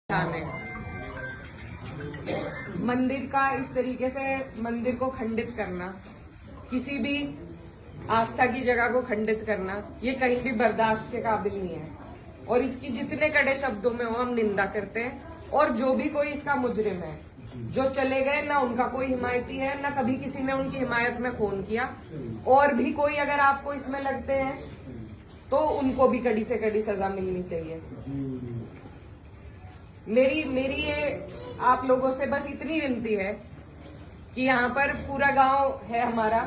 है मंदिर का इस तरीके से मंदिर को खंडित करना, किसी भी आस्था की जगह को खंडित करना, ये कहीं भी बर्दाश्त के काबिल नहीं है। और इसकी जितने कड़े शब्दों में हो हम निंदा करते हैं। और जो भी कोई इसका मुजरिम है, जो चले गए, ना उनका कोई हिमायती है, ना कभी किसी ने उनकी हिमायत में फोन किया। और भी कोई अगर आपको इसमें लगते हैं तो उनको भी कड़ी से कड़ी सजा मिलनी चाहिए। मेरी ये आप लोगों से बस इतनी विनती है कि यहाँ पर पूरा गांव है हमारा,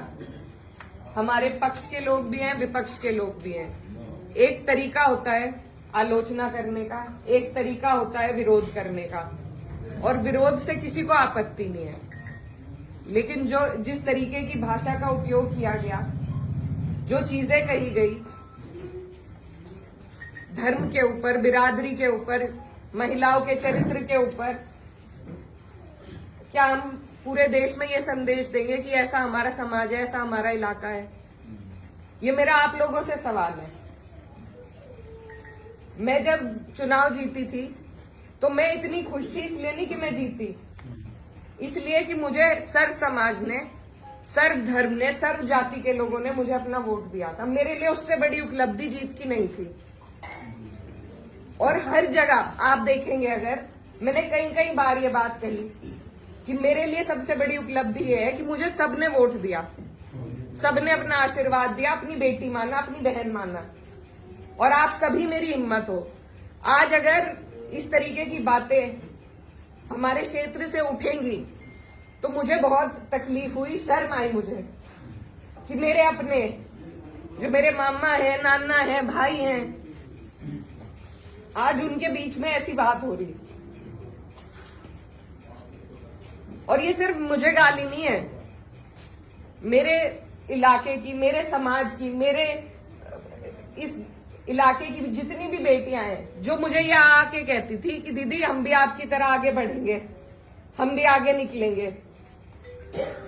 हमारे पक्ष के लोग भी हैं, विपक्ष के लोग भी हैं। एक तरीका होता है आलोचना करने का, एक तरीका होता है विरोध करने का, और विरोध से किसी को आपत्ति नहीं है। लेकिन जिस तरीके की भाषा का उपयोग किया गया, जो चीजें कही गई धर्म के ऊपर, बिरादरी के ऊपर, महिलाओं के चरित्र के ऊपर, क्या हम पूरे देश में ये संदेश देंगे कि ऐसा हमारा समाज है, ऐसा हमारा इलाका है? ये मेरा आप लोगों से सवाल है। मैं जब चुनाव जीती थी तो मैं इतनी खुश थी, इसलिए नहीं कि मैं जीती, इसलिए कि मुझे सर्व समाज ने, सर्व धर्म ने, सर्व जाति के लोगों ने मुझे अपना वोट दिया था। मेरे लिए उससे बड़ी उपलब्धि जीत की नहीं थी। और हर जगह आप देखेंगे, अगर मैंने कई बार ये बात कही कि मेरे लिए सबसे बड़ी उपलब्धि ये है कि मुझे सबने वोट दिया, सबने अपना आशीर्वाद दिया, अपनी बेटी माना, अपनी बहन माना, और आप सभी मेरी हिम्मत हो। आज अगर इस तरीके की बातें हमारे क्षेत्र से उठेंगी तो मुझे बहुत तकलीफ हुई, शर्म आई मुझे कि मेरे अपने, जो मेरे मामा है, नाना है, भाई हैं, आज उनके बीच में ऐसी बात हो रही। और ये सिर्फ मुझे गाली नहीं है, मेरे इलाके की, मेरे समाज की, मेरे इस इलाके की जितनी भी बेटियां हैं, जो मुझे ये आके कहती थी कि दीदी हम भी आपकी तरह आगे बढ़ेंगे, हम भी आगे निकलेंगे,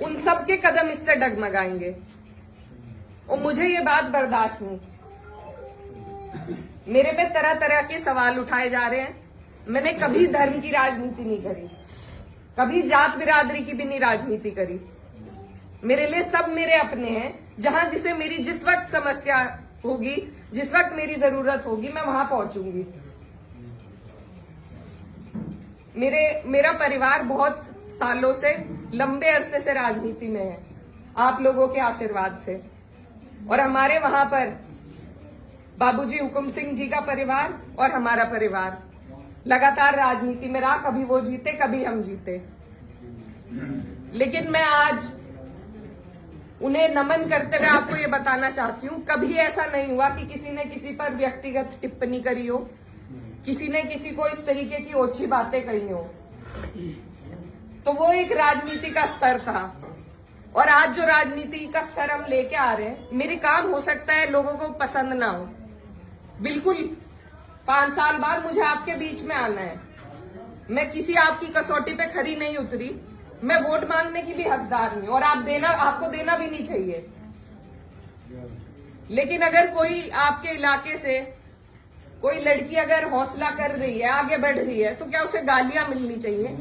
उन सब के कदम इससे डगमगाएंगे। और मुझे ये बात बर्दाश्त नहीं। मेरे पे तरह तरह के सवाल उठाए जा रहे हैं। मैंने कभी धर्म की राजनीति नहीं करी, कभी जात बिरादरी की भी नहीं राजनीति करी। मेरे लिए सब मेरे अपने हैं। जहां जिसे मेरी जिस वक्त समस्या होगी, जिस वक्त मेरी जरूरत होगी, मैं वहां पहुंचूंगी। मेरा परिवार बहुत सालों से, लंबे अरसे से राजनीति में है, आप लोगों के आशीर्वाद से। और हमारे वहां पर बाबूजी हुकुम सिंह जी का परिवार और हमारा परिवार लगातार राजनीति में रहा। कभी वो जीते, कभी हम जीते। लेकिन मैं आज उन्हें नमन करते हुए आपको ये बताना चाहती हूँ, कभी ऐसा नहीं हुआ कि किसी ने किसी पर व्यक्तिगत टिप्पणी करी हो, किसी ने किसी को इस तरीके की ओछी बातें कही हो। तो वो एक राजनीति का स्तर था। और आज जो राजनीति का स्तर हम लेके आ रहे हैं, मेरे काम हो सकता है लोगों को पसंद ना हो, बिल्कुल 5 साल बाद मुझे आपके बीच में आना है। मैं किसी आपकी कसौटी पे खरी नहीं उतरी, मैं वोट मांगने की भी हकदार नहीं, और आपको देना भी नहीं चाहिए। लेकिन अगर कोई आपके इलाके से कोई लड़की अगर हौसला कर रही है, आगे बढ़ रही है, तो क्या उसे गालियां मिलनी चाहिए?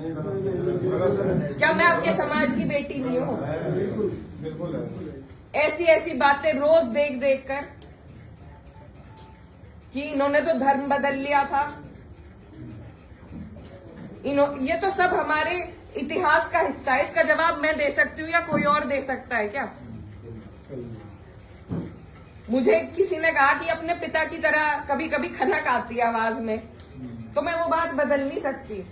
क्या मैं आपके समाज की बेटी नहीं हूं? ऐसी बातें रोज देख कर कि इन्होंने तो धर्म बदल लिया था, ये तो सब हमारे इतिहास का हिस्सा है। इसका जवाब मैं दे सकती हूँ या कोई और दे सकता है क्या? मुझे किसी ने कहा कि अपने पिता की तरह कभी कभी खनक आती है आवाज में, तो मैं वो बात बदल नहीं सकती।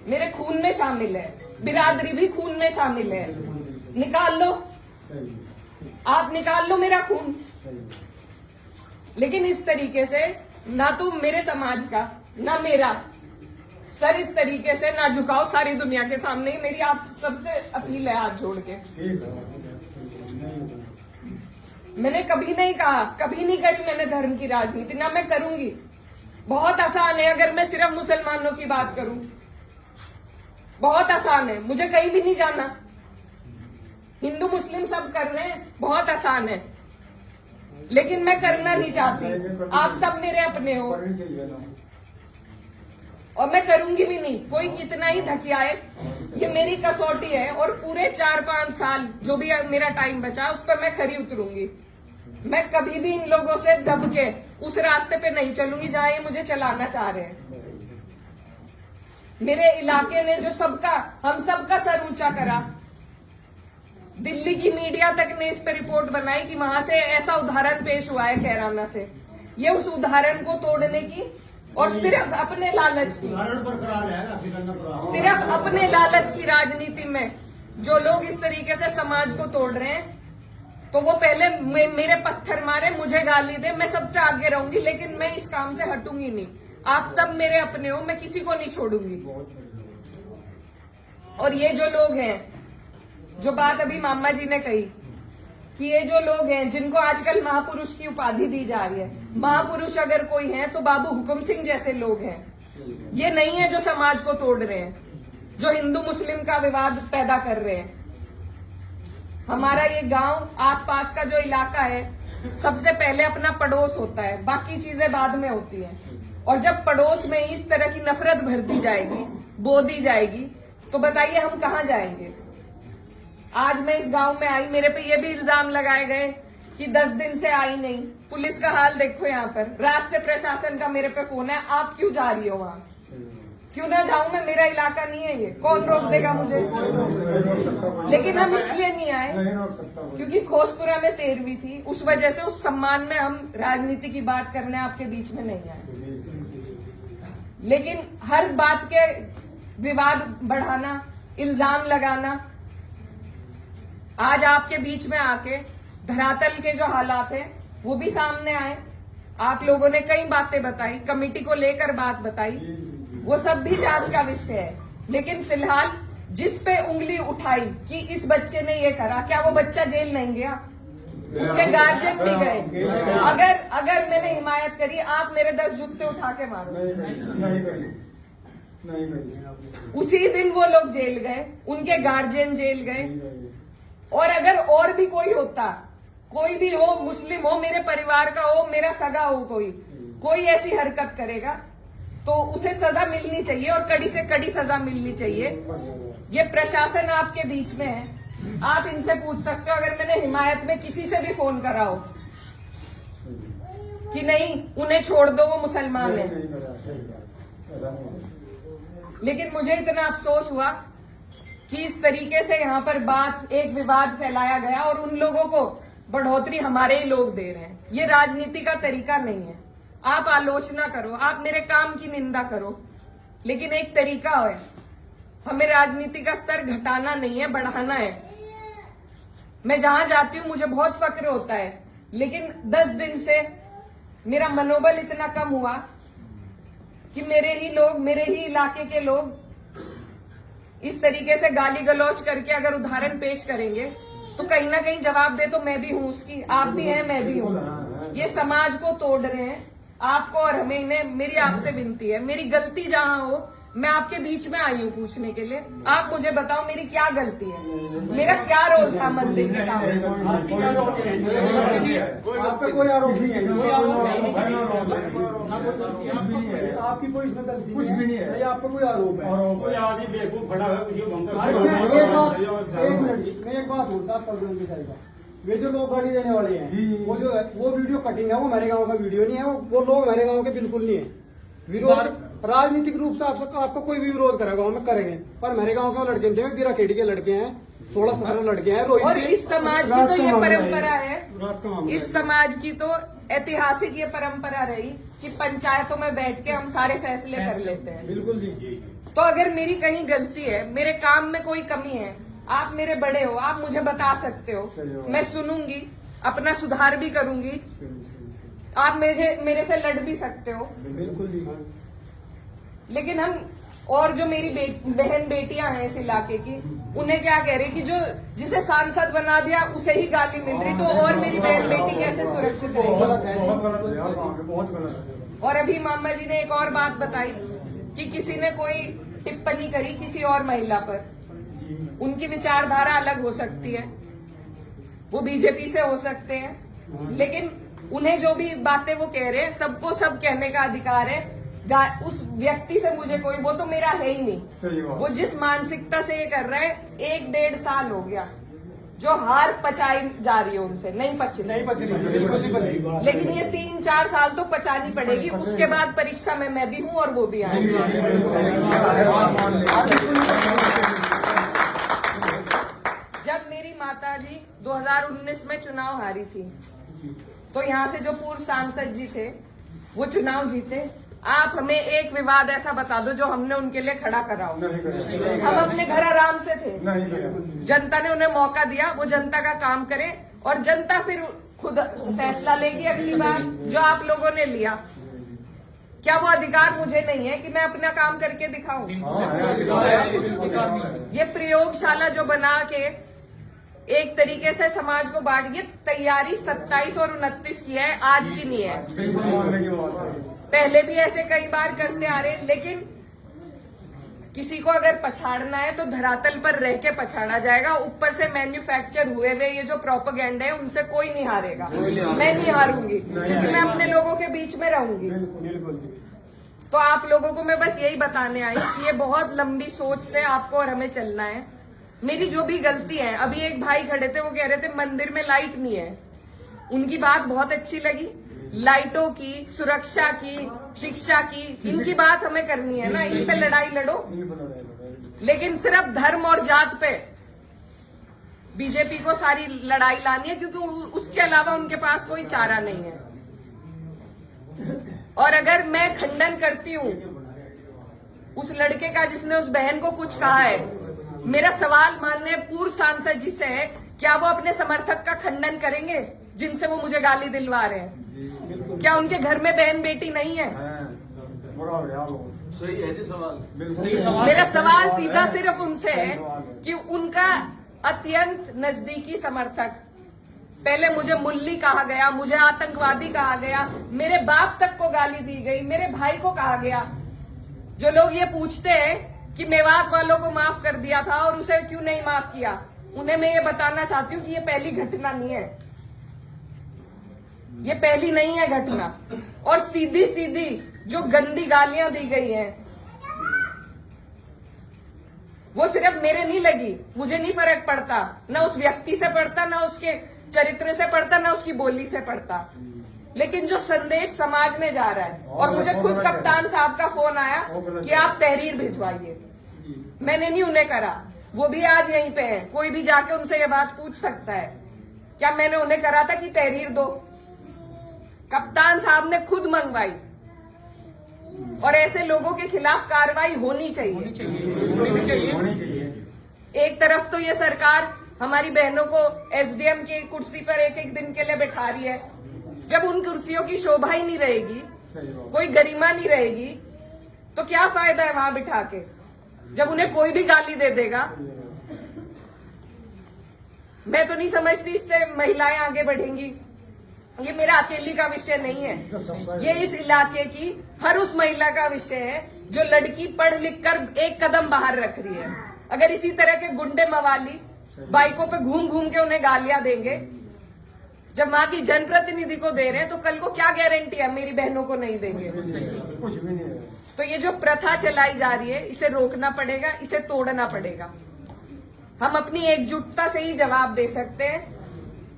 मेरे खून में शामिल है, बिरादरी भी खून में शामिल है। निकाल लो, आप निकाल लो मेरा खून। लेकिन इस तरीके से ना तो मेरे समाज का, ना मेरा सर इस तरीके से ना झुकाओ सारी दुनिया के सामने। मेरी आप सबसे अपील है हाथ जोड़ के। मैंने कभी नहीं कहा, कभी नहीं करी मैंने धर्म की राजनीति, ना मैं करूंगी। बहुत आसान है अगर मैं सिर्फ मुसलमानों की बात करूं, बहुत आसान है, मुझे कहीं भी नहीं जाना। हिंदू मुस्लिम सब कर रहे हैं, बहुत आसान है। लेकिन मैं करना नहीं चाहती। आप सब मेरे अपने हो। और मैं करूंगी भी नहीं। कोई कितना ही धकियाए, ये मेरी कसौटी है और पूरे 4-5 साल जो भी मेरा टाइम बचा उस पर मैं खरी उतरूंगी। मैं कभी भी इन लोगों से दब के उस रास्ते पे नहीं चलूंगी जहां ये मुझे चलाना चाह रहे हैं। मेरे इलाके ने जो हम सबका सर ऊंचा करा, दिल्ली की मीडिया तक ने इस पर रिपोर्ट बनाई कि वहां से ऐसा उदाहरण पेश हुआ है कैराना से। ये उस उदाहरण को तोड़ने की और सिर्फ अपने लालच की, सिर्फ अपने लालच की राजनीति में जो लोग इस तरीके से समाज को तोड़ रहे हैं, तो वो पहले मेरे पत्थर मारे, मुझे गाली दे, मैं सबसे आगे रहूंगी, लेकिन मैं इस काम से हटूंगी नहीं। आप सब मेरे अपने हो, मैं किसी को नहीं छोड़ूंगी। और ये जो लोग हैं, जो बात अभी मामा जी ने कही कि ये जो लोग हैं जिनको आजकल महापुरुष की उपाधि दी जा रही है, महापुरुष अगर कोई है तो बाबू हुकुम सिंह जैसे लोग हैं। ये नहीं है जो समाज को तोड़ रहे हैं, जो हिंदू मुस्लिम का विवाद पैदा कर रहे हैं। हमारा ये गांव, आसपास का जो इलाका है, सबसे पहले अपना पड़ोस होता है, बाकी चीजें बाद में होती हैं। और जब पड़ोस में इस तरह की नफरत भर दी जाएगी, बो दी जाएगी, तो बताइए हम कहां जाएंगे। आज मैं इस गांव में आई, मेरे पे ये भी इल्जाम लगाए गए कि 10 दिन से आई नहीं। पुलिस का हाल देखो यहाँ पर, रात से प्रशासन का मेरे पे फोन है, आप क्यों जा रही हो वहां। क्यों ना जाऊं मैं, मेरा इलाका नहीं है ये, कौन रोक देगा मुझे। लेकिन हम इसलिए नहीं आए क्योंकि खोसपुरा में 13वीं थी, उस वजह से उस सम्मान में हम राजनीति की बात करने आपके बीच में नहीं आए। लेकिन हर बात के विवाद बढ़ाना, इल्जाम लगाना, आज आपके बीच में आके धरातल के जो हालात हैं वो भी सामने आए। आप लोगों ने कई बातें बताई, कमेटी को लेकर बात बताई, वो सब भी जांच का विषय है। लेकिन फिलहाल जिस पे उंगली उठाई कि इस बच्चे ने ये करा, क्या वो बच्चा जेल नहीं गया? उसके गार्जियन भी गए। अगर मैंने हिमायत करी, आप मेरे 10 जूते उठा के मारो। उसी दिन वो लोग जेल गए, उनके गार्जियन जेल गए। और अगर और भी कोई होता, कोई भी हो, मुस्लिम हो, मेरे परिवार का हो, मेरा सगा हो, कोई ऐसी हरकत करेगा तो उसे सजा मिलनी चाहिए और कड़ी से कड़ी सजा मिलनी चाहिए। ये प्रशासन आपके बीच में है, आप इनसे पूछ सकते हो। अगर मैंने हिमायत में किसी से भी फोन करा हो कि नहीं उन्हें छोड़ दो, वो मुसलमान है, लेकिन मुझे इतना अफसोस हुआ कि इस तरीके से यहाँ पर एक विवाद फैलाया गया और उन लोगों को बढ़ोतरी हमारे ही लोग दे रहे हैं। ये राजनीति का तरीका नहीं है। आप आलोचना करो, आप मेरे काम की निंदा करो, लेकिन एक तरीका है, हमें राजनीति का स्तर घटाना नहीं है, बढ़ाना है। मैं जहां जाती हूँ मुझे बहुत फक्र होता है, लेकिन 10 दिन से मेरा मनोबल इतना कम हुआ कि मेरे ही इलाके के लोग इस तरीके से गाली गलौज करके अगर उदाहरण पेश करेंगे तो कहीं ना कहीं जवाब दे तो मैं भी हूं उसकी, आप भी हैं, मैं भी हूं। ये समाज को तोड़ रहे हैं, आपको और हमें। इन्हें मेरी आपसे विनती है, मेरी गलती जहां हो, मैं आपके बीच में आई हूँ पूछने के लिए। आप मुझे बताओ मेरी क्या गलती है, मेरा क्या रोल था मंदिर के काम में। आप पे कोई आरोप नहीं है, आपकी कोई इसमें गलती कुछ भी नहीं है, आप पे कोई आरोप है। कोई आदमी बेवकूफ खड़ा है, एक मिनट जी, मैं एक बात बोलता हूँ, वे जो लोग गाड़ी देने वाले हैं, वो वीडियो कटिंग है, वो मेरे गांव का वीडियो नहीं है, वो लोग मेरे गांव के बिल्कुल नहीं है। विरोध राजनीतिक रूप से आपका कोई भी विरोध करेगा गाँव में करेंगे, पर मेरे गांव के लड़के थे, गिरा खेड़ी के लड़के हैं, 16-17 लड़के हैं। और इस समाज की तो ये परंपरा है, इस समाज की तो ऐतिहासिक ये परंपरा रही कि पंचायतों में बैठ के हम सारे फैसले कर लेते हैं। बिल्कुल जी। तो अगर मेरी कहीं गलती है, मेरे काम में कोई कमी है, आप मेरे बड़े हो, आप मुझे बता सकते हो, मैं सुनूंगी, अपना सुधार भी करूंगी। आप मेरे से लड़ भी सकते हो, बिल्कुल जी। लेकिन हम और जो मेरी बहन बेटियां हैं इस इलाके की, उन्हें क्या कह रही कि जो जिसे सांसद बना दिया उसे ही गाली मिल रही, तो और मेरी बहन बेटी कैसे सुरक्षित रहेगी। और अभी मामा जी ने एक और बात बताई कि किसी ने कोई टिप्पणी करी किसी और महिला पर, उनकी विचारधारा अलग हो सकती है, वो बीजेपी से हो सकते हैं, लेकिन उन्हें जो भी बातें वो कह रहे हैं, सबको सब कहने का अधिकार है। उस व्यक्ति से मुझे कोई, वो तो मेरा है ही नहीं। सही बात। वो जिस मानसिकता से ये कर रहा है, 1-1.5 साल हो गया जो हार पचाई जा रही है उनसे, नहीं पच रही। नहीं बच रही, बिल्कुल नहीं बच रही। लेकिन ये 3-4 साल तो पचानी पड़ेगी, उसके बाद परीक्षा में मैं भी हूँ और वो भी आएंगे। जब मेरी माताजी 2019 में चुनाव हारी थी, तो यहाँ से जो पूर्व सांसद जी थे वो चुनाव जीते। आप हमें एक विवाद ऐसा बता दो जो हमने उनके लिए खड़ा करा हो। हम अपने घर आराम से थे, जनता ने उन्हें मौका दिया, वो जनता का काम करे और जनता फिर खुद फैसला लेगी अगली बार, जो आप लोगों ने लिया। क्या वो अधिकार मुझे नहीं है कि मैं अपना काम करके दिखाऊं? ये प्रयोगशाला जो बना के एक तरीके से समाज को बांट, ये तैयारी 27 और 29 की है, आज की नहीं है। पहले भी ऐसे कई बार करते आ रहे, लेकिन किसी को अगर पछाड़ना है तो धरातल पर रह के पछाड़ा जाएगा। ऊपर से मैन्युफैक्चर हुए हुए ये जो प्रोपेगेंडा है, उनसे कोई नहीं हारेगा। मैं नहीं हारूंगी क्योंकि मैं अपने लोगों के बीच में रहूंगी। तो आप लोगों को मैं बस यही बताने आई कि ये बहुत लंबी सोच से आपको और हमें चलना है। मेरी जो भी गलती है, अभी एक भाई खड़े थे, वो कह रहे थे मंदिर में लाइट नहीं है, उनकी बात बहुत अच्छी लगी। लाइटों की, सुरक्षा की, शिक्षा की, इनकी बात हमें करनी है ना, इन पे लड़ाई लड़ो। लेकिन सिर्फ धर्म और जात पे बीजेपी को सारी लड़ाई लानी है, क्योंकि उसके अलावा उनके पास कोई चारा नहीं है। और अगर मैं खंडन करती हूँ उस लड़के का जिसने उस बहन को कुछ कहा है, मेरा सवाल माननीय पूर्व सांसद जी से है, क्या वो अपने समर्थक का खंडन करेंगे जिनसे वो मुझे गाली दिलवा रहे हैं? क्या उनके घर में बहन बेटी नहीं है? सही है जी सवाल। मेरा सवाल सीधा सिर्फ उनसे है कि उनका अत्यंत नजदीकी समर्थक, पहले मुझे मुल्ली कहा गया, मुझे आतंकवादी कहा गया, मेरे बाप तक को गाली दी गई, मेरे भाई को कहा गया। जो लोग ये पूछते हैं कि मेवात वालों को माफ कर दिया था और उसे क्यों नहीं माफ किया, उन्हें मैं ये बताना चाहती हूँ कि ये पहली घटना नहीं है, ये पहली नहीं है घटना। और सीधी सीधी जो गंदी गालियां दी गई हैं, वो सिर्फ मेरे नहीं लगी, मुझे नहीं फर्क पड़ता, ना उस व्यक्ति से पड़ता, ना उसके चरित्र से पड़ता, ना उसकी बोली से पड़ता, लेकिन जो संदेश समाज में जा रहा है। और मुझे खुद कप्तान साहब का फोन आया कि आप तहरीर भिजवाइए, मैंने नहीं उन्हें करा, वो भी आज यहीं पे है, कोई भी जाके उनसे ये बात पूछ सकता है, क्या मैंने उन्हें करा था कि तहरीर दो? कप्तान साहब ने खुद मंगवाई। और ऐसे लोगों के खिलाफ कार्रवाई होनी चाहिए। एक तरफ तो ये सरकार हमारी बहनों को एसडीएम की कुर्सी पर एक एक दिन के लिए बैठा रही है, जब उन कुर्सियों की शोभा ही नहीं रहेगी, कोई गरिमा नहीं रहेगी, तो क्या फायदा है वहां बिठा के, जब उन्हें कोई भी गाली दे देगा। मैं तो नहीं समझती इससे महिलाएं आगे बढ़ेंगी। ये मेरा अकेली का विषय नहीं है, ये इस इलाके की हर उस महिला का विषय है जो लड़की पढ़ लिख कर एक कदम बाहर रख रही है। अगर इसी तरह के गुंडे मवाली बाइकों पे घूम घूम के उन्हें गालियां देंगे, जब वहां की जनप्रतिनिधि को दे रहे हैं, तो कल को क्या गारंटी है मेरी बहनों को नहीं देंगे? कुछ भी नहीं है। तो ये जो प्रथा चलाई जा रही है, इसे रोकना पड़ेगा, इसे तोड़ना पड़ेगा। हम अपनी एकजुटता से ही जवाब दे सकते हैं,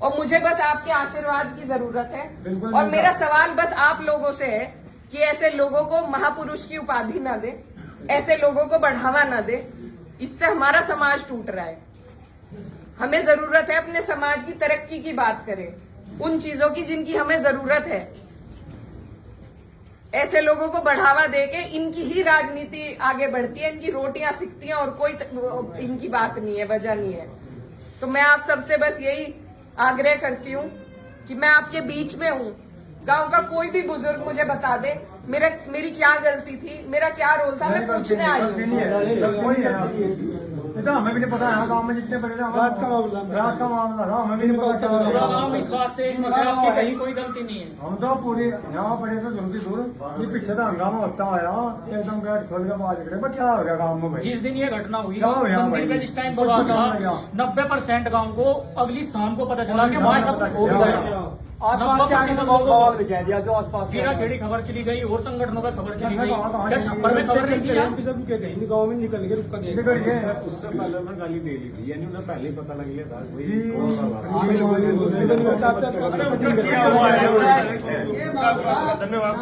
और मुझे बस आपके आशीर्वाद की जरूरत है। और मेरा सवाल बस आप लोगों से है कि ऐसे लोगों को महापुरुष की उपाधि न दे, ऐसे लोगों को बढ़ावा न दे, इससे हमारा समाज टूट रहा है। हमें जरूरत है अपने समाज की तरक्की की बात करें, उन चीजों की जिनकी हमें जरूरत है। ऐसे लोगों को बढ़ावा देके इनकी ही राजनीति आगे बढ़ती है, इनकी रोटियां सिकती हैं, और कोई इनकी बात नहीं है, वजह नहीं है। तो मैं आप सबसे बस यही आग्रह करती हूँ कि मैं आपके बीच में हूँ। गांव का कोई भी बुजुर्ग मुझे बता दे मेरी क्या गलती थी, मेरा क्या रोल था, मैं पूछने आई हूँ। हमें भी नहीं पता है, गाँव में जितने बड़े रात का मामला था, हमें भी नहीं पता पूरा गाँव इस बात से एकमत है आपकी कहीं कोई गलती नहीं है। हम तो पूरी यहाँ पड़े थे जल्दी दूर, ये पीछे था हंगामा होता आया, एकदम गेट खोल के बाहर निकले। बट क्या हो गया गाँव में भाई? जिस दिन ये घटना हुई, क्या हो गया मंदिर भाई? में जिस टाइम बुला था, 90% गाँव को अगली शाम को पता चला कि वहाँ सब कुछ हो गया। आसपास के आगे से बवाल मचा दिया जो आसपास के खेड़ा खेड़ी खबर चली गई और संगठनों का खबर चली गई, क्या छप्पर में खबर नहीं थी क्या? कहीं गाँव में निकल के रुक ये करिए उससे पहले उन्होंने गाली दे ली थी, यानी उन्हें पहले ही पता लग गया था वही जी। कौन सा बात है। धन्यवाद।